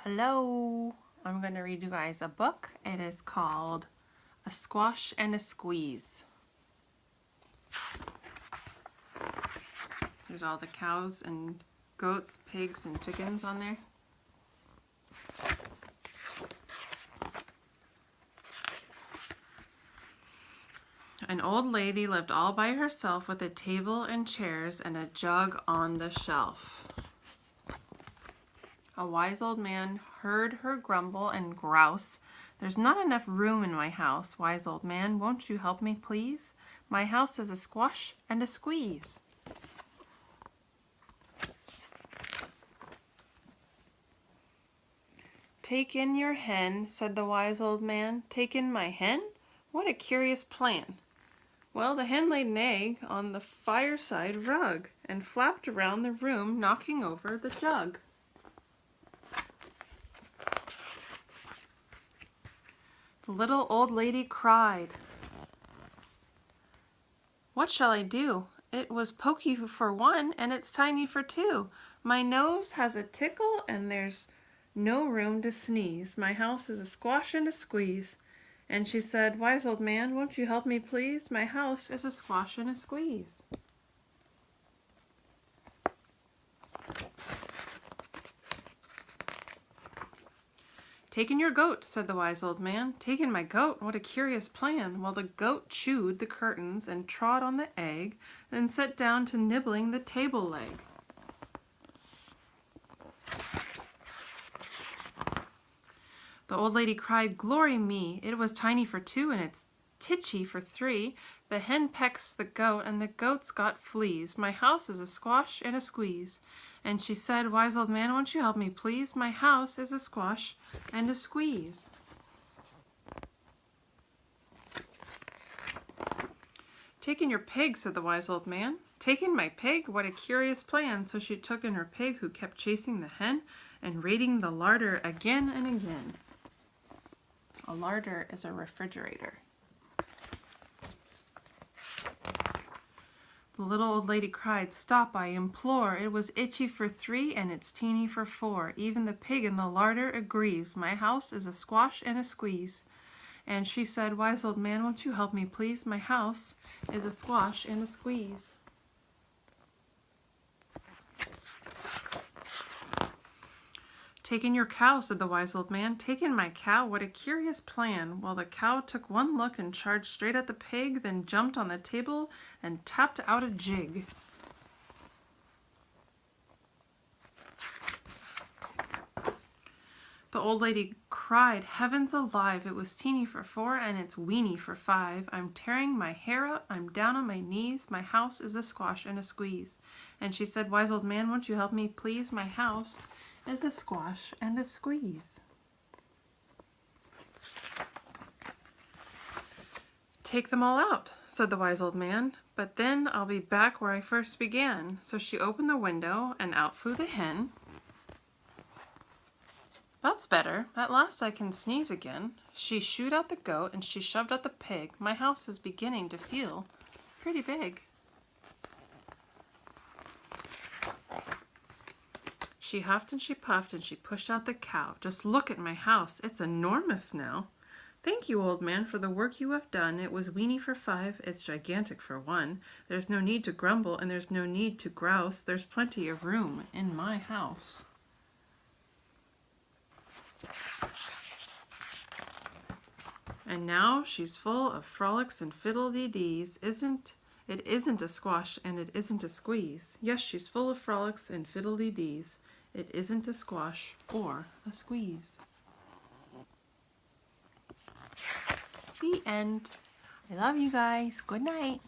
Hello, I'm going to read you guys a book. It is called A Squash and a Squeeze. There's all the cows and goats, pigs, and chickens on there. An old lady lived all by herself with a table and chairs and a jug on the shelf. A wise old man heard her grumble and grouse. "There's not enough room in my house. Wise old man, won't you help me, please? My house is a squash and a squeeze." "Take in your hen," said the wise old man. "Take in my hen? What a curious plan." Well, the hen laid an egg on the fireside rug and flapped around the room, knocking over the jug. The little old lady cried. "What shall I do? It was pokey for one, and it's tiny for two. My nose has a tickle, and there's no room to sneeze. My house is a squash and a squeeze." And she said, "Wise old man, won't you help me, please? My house is a squash and a squeeze." "Take in your goat," said the wise old man. "Take in my goat? What a curious plan." Well, the goat chewed the curtains and trod on the egg, then sat down to nibbling the table leg. The old lady cried, "Glory me! It was tiny for two, and it's titchy for three. The hen pecks the goat, and the goat's got fleas. My house is a squash and a squeeze." And she said, "Wise old man, won't you help me, please? My house is a squash and a squeeze." "Take in your pig," said the wise old man. "Take in my pig? What a curious plan." So she took in her pig, who kept chasing the hen and raiding the larder again and again. A larder is a refrigerator. The little old lady cried, "Stop, I implore. It was itchy for three, and it's teeny for four. Even the pig in the larder agrees. My house is a squash and a squeeze." And she said, "Wise old man, won't you help me, please? My house is a squash and a squeeze." "Take in your cow," said the wise old man. "Take in my cow? What a curious plan." Well, the cow took one look and charged straight at the pig, then jumped on the table and tapped out a jig. The old lady cried, "Heavens alive! It was teeny for four, and it's weeny for five. I'm tearing my hair out. I'm down on my knees. My house is a squash and a squeeze." And she said, "Wise old man, won't you help me, please? My house is a squash and a squeeze." "Take them all out," said the wise old man, "but then I'll be back where I first began." So she opened the window, and out flew the hen. "That's better. At last I can sneeze again." She shooed out the goat, and she shoved out the pig. My house is beginning to feel pretty big. She huffed and she puffed, and she pushed out the cow. "Just look at my house. It's enormous now." "Thank you, old man, for the work you have done. It was weeny for five. It's gigantic for one. There's no need to grumble, and there's no need to grouse. There's plenty of room in my house." And now she's full of frolics and fiddle-dee-dees. It isn't a squash and it isn't a squeeze. Yes, she's full of frolics and fiddle-dee-dees. It isn't a squash or a squeeze. The end. I love you guys. Good night.